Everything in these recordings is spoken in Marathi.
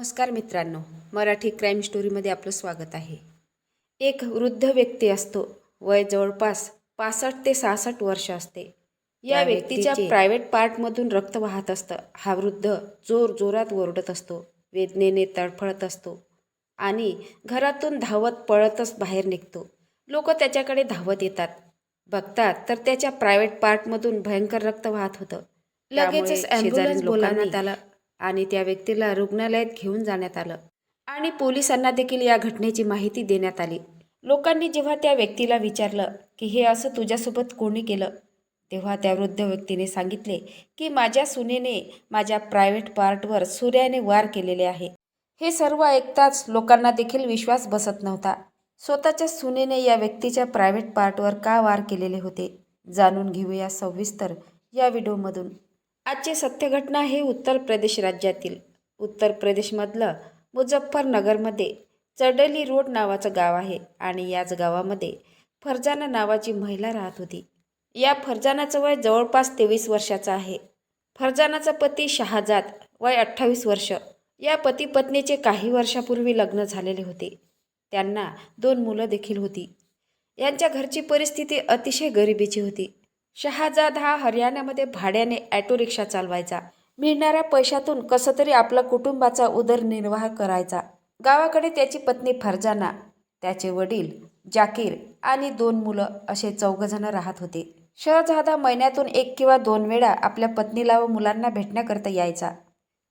नमस्कार मित्रांनो, मराठी क्राईम स्टोरीमध्ये आपलं स्वागत आहे. एक वृद्ध व्यक्ती असतो. वय जवळपास 65 ते 66 वर्ष असते. या व्यक्तीच्या प्रायव्हेट पार्टमधून रक्त वाहत असतं. हा वृद्ध जोरात ओरडत असतो, वेदनेने तडफडत असतो आणि घरातून धावत पळतच बाहेर निघतो. लोक त्याच्याकडे धावत येतात. बघतात तर त्याच्या प्रायव्हेट पार्टमधून भयंकर रक्त वाहत होतं. लगेचच ॲम्ब्युलन्स बोलावण्यात आलं आणि त्या व्यक्तीला रुग्णालयात घेऊन जाण्यात आलं आणि पोलिसांना देखील या घटनेची माहिती देण्यात आली. लोकांनी जेव्हा त्या व्यक्तीला विचारलं की हे असं तुझ्यासोबत कोणी केलं, तेव्हा त्या वृद्ध व्यक्तीने सांगितले की माझ्या सुनेने माझ्या प्रायव्हेट पार्टवर सूर्याने वार केलेले आहे. हे सर्व ऐकताच लोकांना देखील विश्वास बसत नव्हता. स्वतःच्या सुनेने या व्यक्तीच्या प्रायव्हेट पार्टवर का वार केलेले होते, जाणून घेऊया सविस्तर या व्हिडिओमधून. आजची सत्य घटना हे उत्तर प्रदेश राज्यातील उत्तर प्रदेशमधलं मुझफ्फरनगरमध्ये चडली रोड नावाचं गाव आहे आणि याच गावामध्ये फरजाना नावाची महिला राहत होती. या फरजानाचं वय जवळपास 23 वर्षाचं आहे. फरजानाचा पती शहाजाद वय 28 वर्ष. या पती पत्नीचे काही वर्षापूर्वी लग्न झालेले होते. त्यांना 2 मुलं देखील होती. यांच्या घरची परिस्थिती अतिशय गरिबीची होती. शहाजाद हा हरियाणामध्ये भाड्याने ॲटो रिक्षा चालवायचा. मिळणाऱ्या पैशातून कसं तरी आपला कुटुंबाचा उदरनिर्वाह करायचा. गावाकडे त्याची पत्नी फरजाना, त्याचे वडील जाकीर आणि 2 मुलं असे 4 जण राहत होते. शहजादा महिन्यातून 1 किंवा 2 वेळा आपल्या पत्नीला व मुलांना भेटण्याकरता यायचा.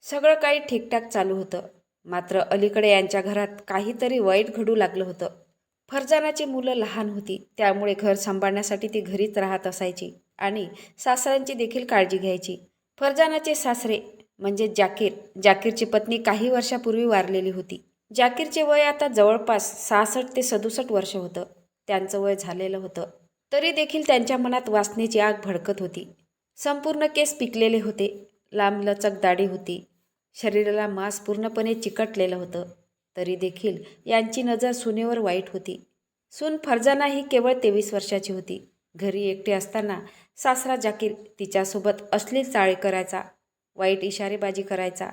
सगळं काही ठीकठाक चालू होतं. मात्र अलीकडे यांच्या घरात काहीतरी वाईट घडू लागलं होतं. फरजानाची मुलं लहान होती, त्यामुळे घर सांभाळण्यासाठी ती घरीच राहत असायची आणि सासऱ्यांची देखील काळजी घ्यायची. फरजानाचे सासरे म्हणजे जाकीरची पत्नी काही वर्षापूर्वी वारलेली होती. जाकीरचे वय आता जवळपास 66 ते 67 वर्ष होतं. त्यांचं वय झालेलं होतं, तरी देखील त्यांच्या मनात वासनेची आग भडकत होती. संपूर्ण केस पिकलेले होते, लांबलचक दाढी होती, शरीराला मांस पूर्णपणे चिकटलेलं होतं. तरी देखील यांची नजर सुनेवर वाईट होती. सून फरजाना ही केवळ 23 वर्षाची होती. घरी एकटी असताना सासरा जाकीर तिच्यासोबत अश्लील चाळे करायचा, वाईट इशारेबाजी करायचा.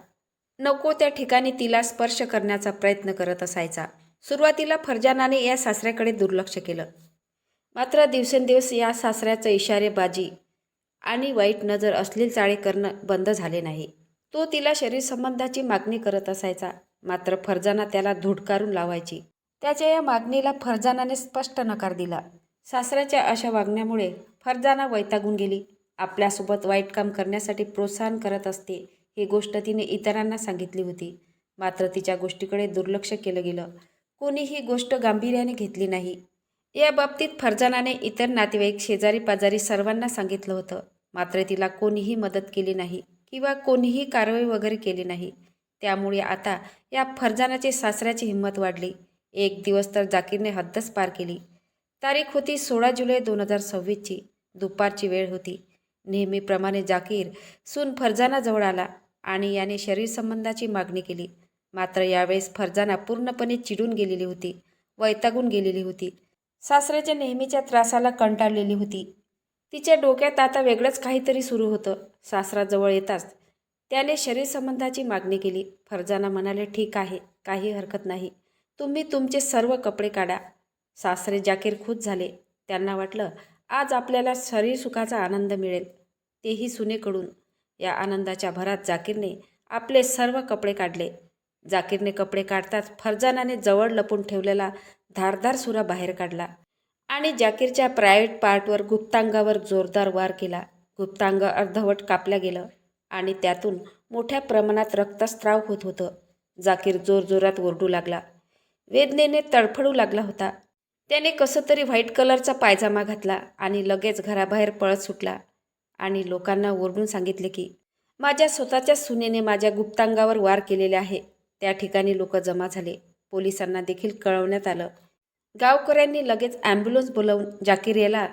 नको त्या ठिकाणी तिला स्पर्श करण्याचा प्रयत्न करत असायचा. सुरुवातीला फरजानाने या सासऱ्याकडे दुर्लक्ष केलं. मात्र दिवसेंदिवस या सासऱ्याचं इशारेबाजी आणि वाईट नजर, अश्लील चाळे करणं बंद झाले नाही. तो तिला शरीर संबंधाची मागणी करत असायचा. मात्र फरजाना त्याला धुडकारून लावायची. त्याच्या या मागणीला फरजानाने स्पष्ट नकार दिला. सासऱ्याच्या अशा वागण्यामुळे फरजाना वैतागून गेली. आपल्यासोबत वाईट काम करण्यासाठी प्रोत्साहन करत असते ही गोष्ट तिने इतरांना सांगितली होती. मात्र तिच्या गोष्टीकडे दुर्लक्ष केलं गेलं. कोणीही गोष्ट गांभीर्याने घेतली नाही. या बाबतीत फरजानाने इतर नातेवाईक, शेजारी पाजारी सर्वांना सांगितलं होतं. मात्र तिला कोणीही मदत केली नाही किंवा कोणीही कारवाई वगैरे केली नाही. त्यामुळे आता या फरजानाची सासऱ्याची हिंमत वाढली. एक दिवस तर जाकीरने हद्दच पार केली. तारीख होती 16 जुलै 2026ची. दुपारची वेळ होती. नेहमीप्रमाणे जाकीर सून फरजानाजवळ आला आणि याने शरीर संबंधाची मागणी केली. मात्र यावेळेस फरजाना पूर्णपणे चिडून गेलेली होती, वैतागून गेलेली होती. सासऱ्याच्या नेहमीच्या त्रासाला कंटाळलेली होती. तिच्या डोक्यात आता वेगळंच काहीतरी सुरू होतं. सासरा जवळ येताच त्याने शरीर संबंधाची मागणी केली. फरजाना म्हणाले, ठीक आहे, काही हरकत नाही, तुम्ही तुमचे सर्व कपडे काढा. सासरे जाकीर खुश झाले. त्यांना वाटलं आज आपल्याला शरीर सुखाचा आनंद मिळेल, तेही सुनेकडून. या आनंदाच्या भरात जाकीरने आपले सर्व कपडे काढले. जाकीरने कपडे काढताच फरजानाने जवळ लपून ठेवलेला धारदार सुरा बाहेर काढला आणि जाकीरच्या प्रायव्हेट पार्टवर, गुप्तांगावर जोरदार वार केला. गुप्तांग अर्धवट कापलं गेलं आणि त्यातून मोठ्या प्रमाणात रक्तस्राव होत होतं. जाकीर जोरजोरात ओरडू लागला, वेदनेने तडफडू लागला होता. त्याने कसं तरी व्हाईट कलरचा पायजामा घातला आणि लगेच घराबाहेर पळत सुटला आणि लोकांना ओरडून सांगितले की माझ्या स्वतःच्या सुनेने माझ्या गुप्तांगावर वार केलेले आहे. त्या ठिकाणी लोक जमा झाले. पोलिसांना देखील कळवण्यात आलं. गावकऱ्यांनी लगेच ॲम्ब्युलन्स बोलावून जाकीर याला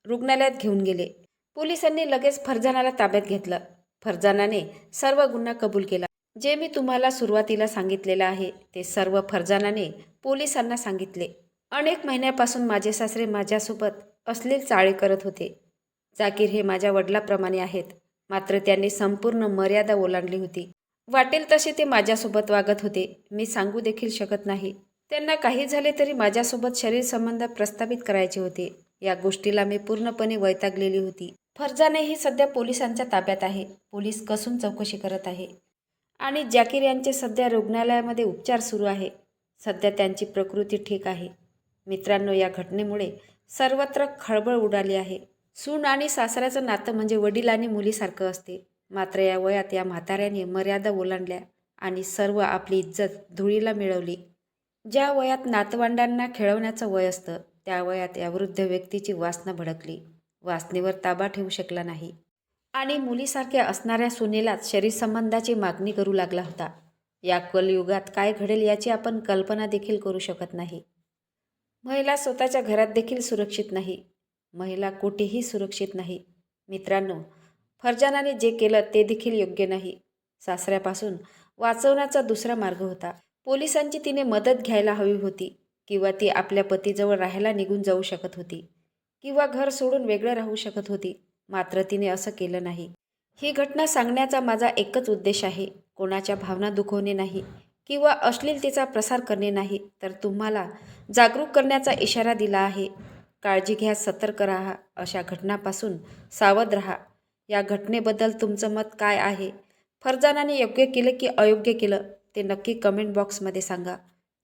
रुग्णालयात घेऊन गेले. पोलिसांनी लगेच फरजानाला ताब्यात घेतलं. फरजानाने सर्व गुन्हा कबूल केला. जे मी तुम्हाला सुरुवातीला सांगितलेलं आहे ते सर्व फरजानाने पोलिसांना सांगितले. अनेक महिन्यापासून माझे सासरे माझ्यासोबत अश्लील चाळे करत होते. जाकीर हे माझ्या वडिलाप्रमाणे आहेत, मात्र त्यांनी संपूर्ण मर्यादा ओलांडली होती वाटेल तसे ते माझ्यासोबत वागत होते. मी सांगू देखील शकत नाही. त्यांना काही झाले तरी माझ्यासोबत शरीर संबंध प्रस्थापित करायचे होते. या गोष्टीला मी पूर्णपणे वैतागलेली होती. फरजाने ही सध्या पोलिसांच्या ताब्यात आहे. पोलीस कसून चौकशी करत आहे आणि जाकीर यांचे सध्या रुग्णालयामध्ये उपचार सुरू आहे. सध्या त्यांची प्रकृती ठीक आहे. मित्रांनो, या घटनेमुळे सर्वत्र खळबळ उडाली आहे. सून आणि सासऱ्याचं नातं म्हणजे वडील आणि मुलीसारखं असते. मात्र या वयात या म्हाताऱ्याने मर्यादा ओलांडल्या आणि सर्व आपली इज्जत धुळीला मिळवली. ज्या वयात नातवंडांना खेळवण्याचं वय असतं, त्या वयात या वृद्ध व्यक्तीची वासना भडकली. वासनेवर ताबा ठेवू शकला नाही आणि मुलीसारख्या असणाऱ्या सुनेलाच शरीरसंबंधाची मागणी करू लागला होता. या कलियुगात काय घडेल याची आपण कल्पना देखील करू शकत नाही. महिला स्वतःच्या घरात देखील सुरक्षित नाही. महिला कुठेही सुरक्षित नाही. मित्रांनो, फरजानाने जे केलं ते देखील योग्य नाही. सासऱ्यापासून वाचवण्याचा दुसरा मार्ग होता. पोलिसांची तिने मदत घ्यायला हवी होती, किंवा ती आपल्या पतीजवळ राहायला निघून जाऊ शकत होती, किंवा घर सोडून वेगळं राहू शकत होती. मात्र तिने असं केलं नाही. ही घटना सांगण्याचा माझा एकच उद्देश आहे. कोणाच्या भावना दुखवणे नाही किंवा अश्लीलतेचा प्रसार करणे नाही, तर तुम्हाला जागरूक करण्याचा इशारा दिला आहे. काळजी घ्या, सतर्क राहा, अशा घटनांपासून सावध राहा. या घटनेबद्दल तुमचं मत काय आहे? फरजानाने योग्य केलं की अयोग्य केलं ते नक्की कमेंट बॉक्समध्ये सांगा.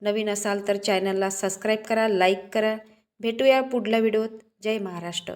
नवीन असाल तर चॅनलला सबस्क्राईब करा, लाईक करा. भेटूया पुढल्या व्हिडिओत. जय महाराष्ट्र.